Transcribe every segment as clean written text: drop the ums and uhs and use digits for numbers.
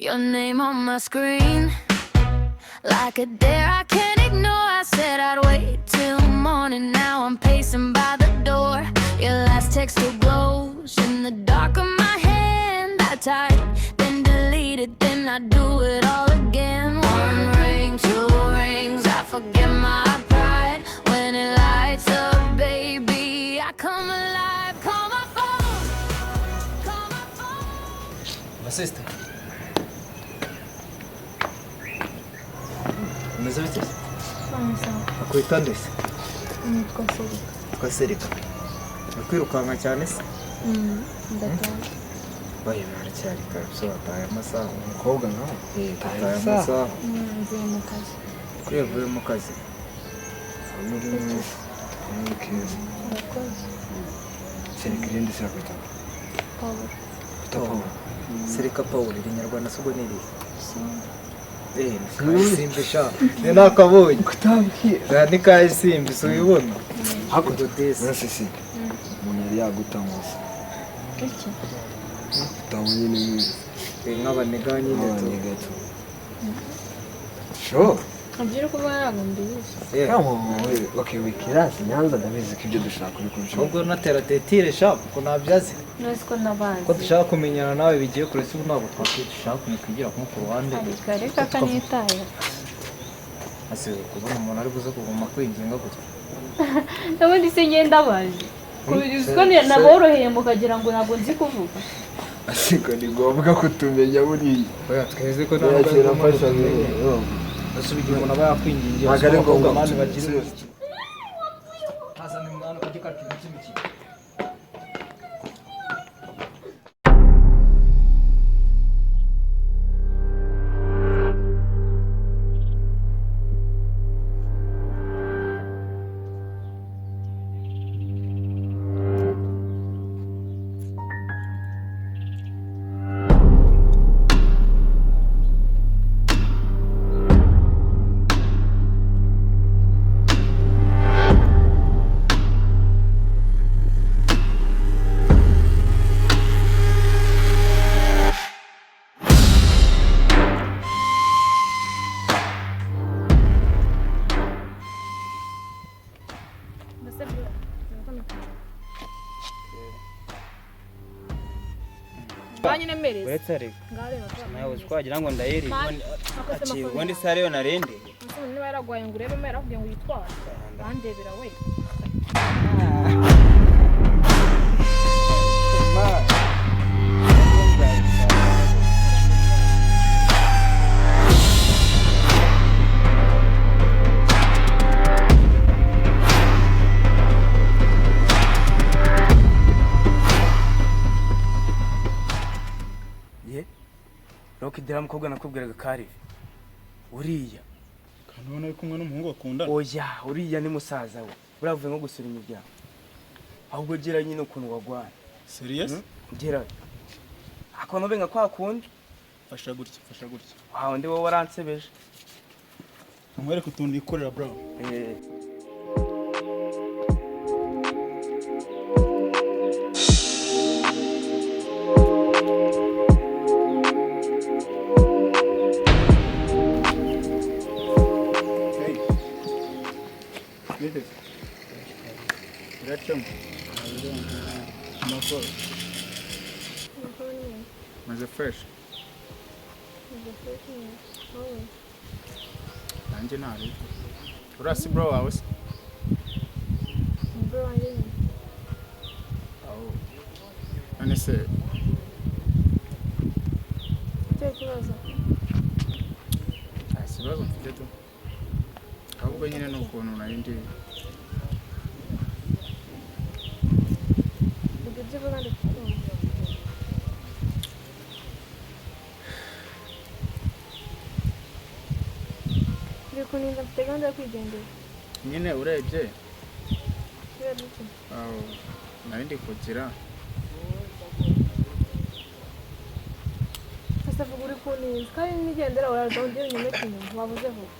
your name on my screen. Like a dare I can't ignore. I said I'd wait till morning. Now I'm pacing by the door. Your last text still glows in the dark of my hand. I type, then delete it, then I do it all again. One ring, two rings, I forget my pride. When it lights up, baby, I come alive. Call my phone, call my phone. My sister. Umeze bite? Akwita nde se? Nitwa Serika. Kwa Serika. Nakwirukanka cyane se? Ndataha. Baye maracyari kabisa bataye amasaha umukobwa nkaho. Bataye amasaha. Mvuye mu kazi. Kuyavuye mu kazi. Muri Murakoze. Serika irindi se akwita? Paul. Serika Paul iri Nyarwanda sugo niri? Simba sha. Ni nakabonye. Kutabwira. Ni kai simba so ubibona. Hako dodese. Urasisi. Umuntu yari yagutanguza. Iki? Tawunye ni nk'abanega nyine gato. Sho. Abyira ko baragumbiye. Kamo okay wikirasi nyanza ndabizi ko ibyo dushaka uri kubyo. Ubwo natera tetire sha ko nabyaze. Nose ko nabazi. Ko dushaka kumenyana nawe bigiye kure se ntabwo twakwigisha kumwigira ku ruhande. Reka kanitaye. Ase kubona umuntu ari buze kuguma kwinginga gutya. Nabundi se ngenda baje. Ko naboroheye mukagira ngo ntabwo nzi kuvuga. Asiko ni ngombwa kutumenya buriya. Oya tweze ko ntabwo mfasha ngewe. Asubiye umuntu aba yakwingingira. Ntabwo ari ngombwa mani bagire. Hazana umwana kugikata ikimiki. Wetare nawe twagira ngo ndayeri ati ubundi sare yo narende niba yaragwaye ngo urebe mera kugira ngo yitware bandebera we Rokidira mukobwa nakubwiraga kari uriya kandi ubona ari kumwe n'umuhungu bakundana. Oya uriya ni musaza we buravuye nko gusura imiryango ahubwo gira nyine ukuntu wagwana. Serious? Gira akono benga kwa kundi fasha gutya. Waho ndi wowe waransebeje nkwereka utundi ikorera bro. Mas é fresh. Nanjye nari. Urasi bro wawe se? bro wanjye. None se Icyo kibazo. ikibazo mfite tu. Ahubwo nyine ni ukuntu nari ndi. Ibyo vuga ndikukumva. Bikuninda mfite gahunda yo kwigendera. Nyine urebye. Kubera iki? Nari ndi kugira. Asa vuga uri kuninda. Kandi nigendera uraza ongera inyuma inyuma wabuze vuga.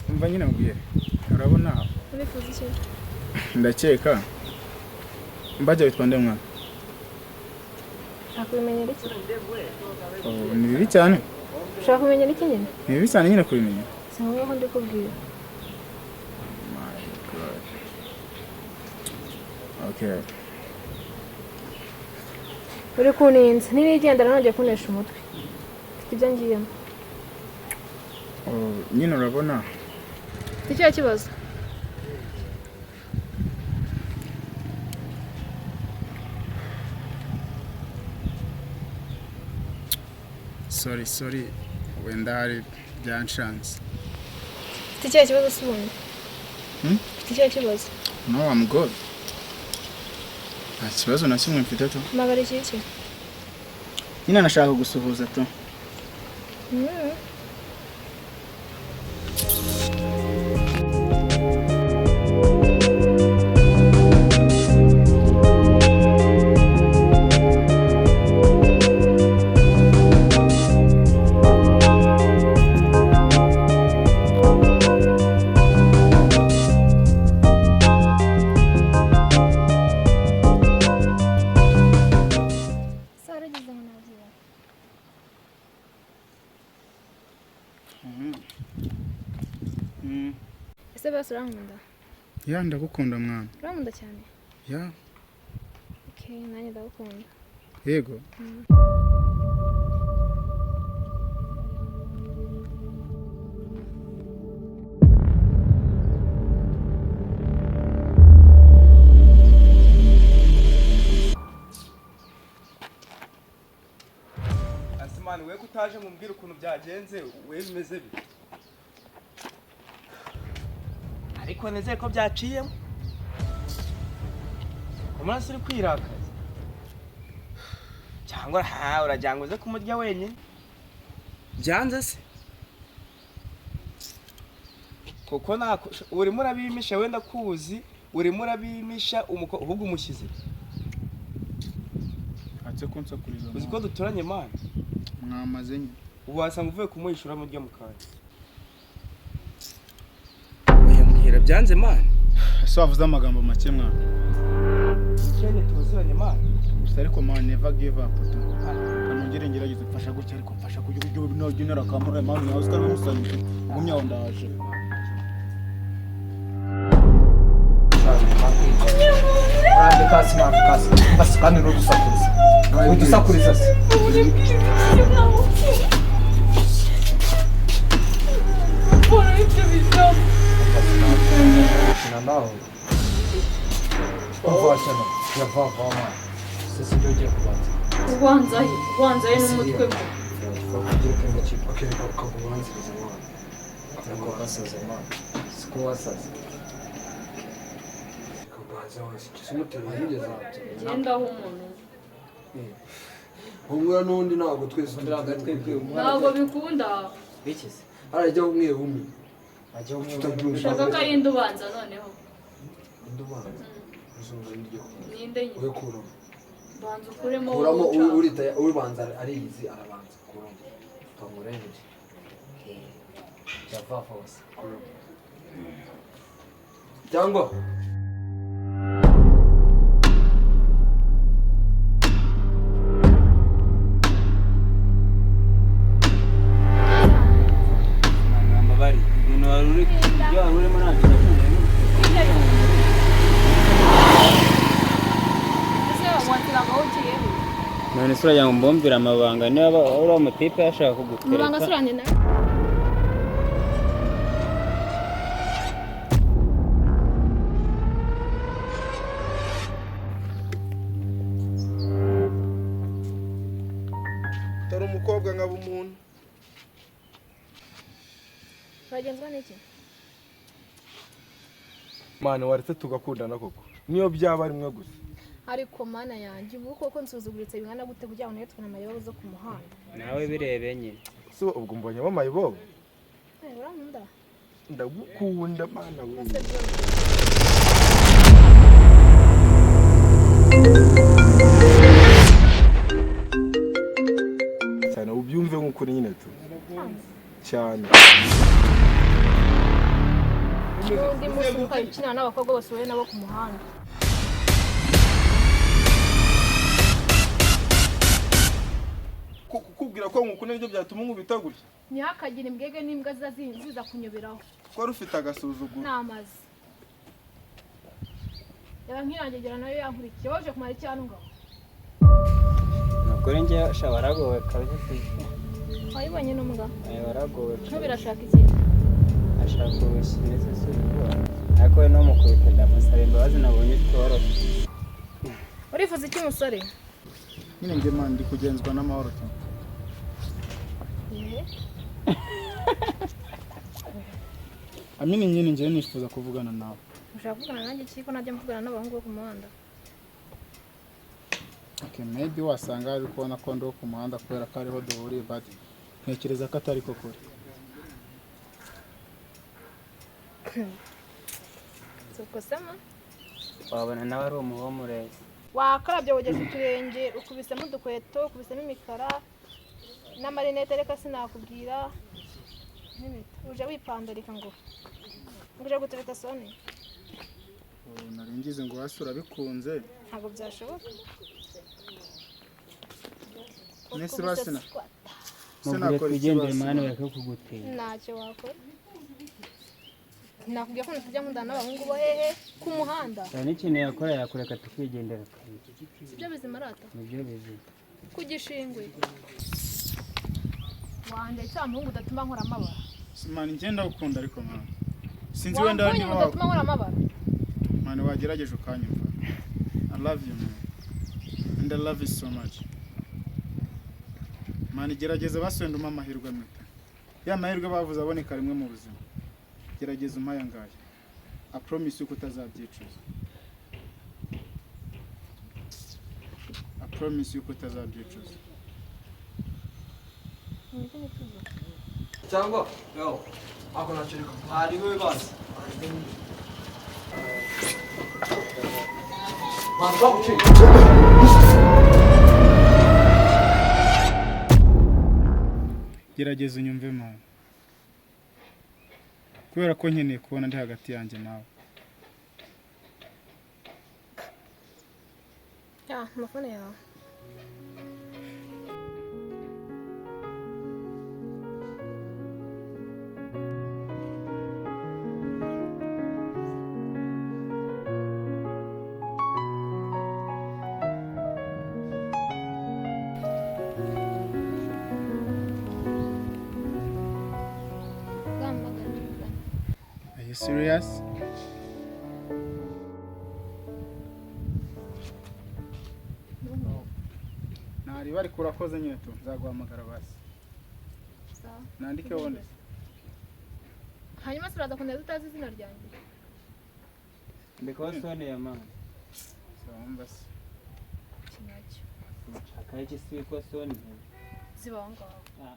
Umva nyine mbwire. Urabona Uri kuzi iki? ndakeka Mbaje witwa nde mwana? Ushaka kubimenyera iki? Ni bibi cyane. Ushaka kumenyera iki nyine? Ni bibi cyane nyine kubimenya. Sinumva ko ndikubwira. My God. Okay. Uri kuninza n'ibigendera nongeye kunesha umutwe. Mfite ibyo ngiyemo. Nyine urabona. Icyo kibazo. Sorry. Wenda hari byanshanze. Icyo kibazo subundi. Icyo kibazo. No, I'm good. Nta kibazo na kimwe mfite cyo. Magari iki? Nyine nashaka gusuhuza to. Ese basi urankunda? Ya ndagukunda mwana. Urankunda cyane? Ya. Okay, nanjye ndagukunda. Yego. Asimani we kutaje mumbwira ukuntu byagenze we bimeze bi. Ariko neze ko byaciyemo. Umunsi uri kwirakaza. Cyangwa urajyanguze kumurya wenyine. Byanze se. Koko nako uri murabimisha wenda kuzi, uri murabimisha ahubwo umushyize. Atse kunsakuriza. Uzi ko duturanye mana. Mwamaze nyine. Ubu wasanga uvuye kumuhishura mu ryo mukanya. Oya muhira byanze mana. Ese wavuze amagambo make mwana. Cyane tuziranye mana. Gusa ariko man never give up to. Kanongere ngerageze mfasha gutya ariko mfasha kujya no genera kamera man nawe uskara musanyije. Ngumya aho ndaje. Kasi kandi no dusakuriza. Udusakuriza se. Bora ibyo bizamo. Naho. Ovashana. Ya vava. Sisi ndio je kubanza. Kubanza n'umutwe we. Kugira kenda chipa kene kakubanza bizimana. Nako basaze man. Siko wasaze. Kabanza wese kimutera yigeze ati. Genda aho umuntu. Humura n'undi ntabwo twese turagatwebwe Ntabwo bikunda. Bikize. arajya umwe umwe Ajya umwe. Ushaka ko ari ndubanza noneho. ndubanza uzumva ndiryo Ninde nyine? we kuro Banza ukuremo kuramo uca. urita ubanza ari yizi arabanza kuramo Pamurenje. Ya vava wose. cyangwa Bari ibintu waruri byo warurimo nacyo none sura ya mbombira amabanga niba uri umutipe yashaka kugutereka Mubanga suranye nawe. tari umukobwa nkaba umuntu Bagenzwa n'iki? mwana waretse tugakundana koko niyo byaba ari mwe gusa Ariko mana yanjye ubu koko nsuzuguritse bingana gute kugira ngo netwe n'amayobo zo ku muhanda. nawe birebe nyine so ubwo mbonye bamayibo Urankunda? ndagukunda mana we cyane ubyumve nk'ukuri nyine tu cyane Undi munsi ukayikina n'abakobwa bose wowe nabo ku muhanda. ko ngukunda nibyo byatuma nkubita gutya. ntihakagire imbwege n'imbwa ziza kunyoberaho Ko rufite agasuzuguro. n'amazi reba nk'irangegera nayo yankurikiye waje kumara iki hano ngaho nukuri njye sha baragowe kabisa wayibonye n'umbwa baragowe ntubirashaka iki ashaka ubushyirize s'ubwo ariko we no mukubita ndamusaba imbabazi nabonye tworoshye urifuza iki musore Nyine nge man ndi kugenzwa n'amahoro cyane. Amini nyine nje nifuza kuvugana nawe. ushaka kuvugana nanjye iki ko najya mvugana n'abahungu bo ku muhanda Okay, maybe wasanga ari kubona ko ndo ku muhanda kubera ko ariho duhuriye but ntekereza ko atari ko kuri. sokosema wabona nawe ari umuhomurezi wakarabye wogeje uturenge ukubisemo udukweto ukubisemo imikara n'amarinete reka sinakubwira uje wipandarika ngo uje gutereta soni Naringize ngo wasura bikunze. ntabwo byashoboka Nese basina. mubwire twigendere mani bareke kugutera ntacyo wakora nakubwiye ko ntajya nkundana n'abahungu bo hehe ku muhanda hari n'ikintu yakora yakureka tukigendera kabiri sibyo bizima rata nibyo bizima ku gishingwe wanjye cya muhungu udatuma nkora amabara Simani ngenda ukunda ariko mwana. Sinzi wenda ni wawe. udatuma nkora amabara Mani wagerageje ukanyumva. I love you man. And I love you so much. Mani gerageza baswenda umpa amahirwe meta. Ya mahirwe bavuze aboneka rimwe mu buzima. Gerageza umpaya ngaye. I promise you ko utazabyicuza. I promise you ko utazabyicuza. cyangwa yo ako nacyo ari we basi Gerageza unyumve mwana. Kubera ko nkeneye kubona ndi hagati yanjye nawe. ya amafone yawe Are you serious? Nari bari kurakoze nyine tu nzaguhamagara basi. sawa Nandike wone. hanyuma suraza kundeza utazi izina ryanjye ndikuba soni ya mani Sawa mbasi. kinacyo akaye kisi ko soni ziba aho ngaho Ah.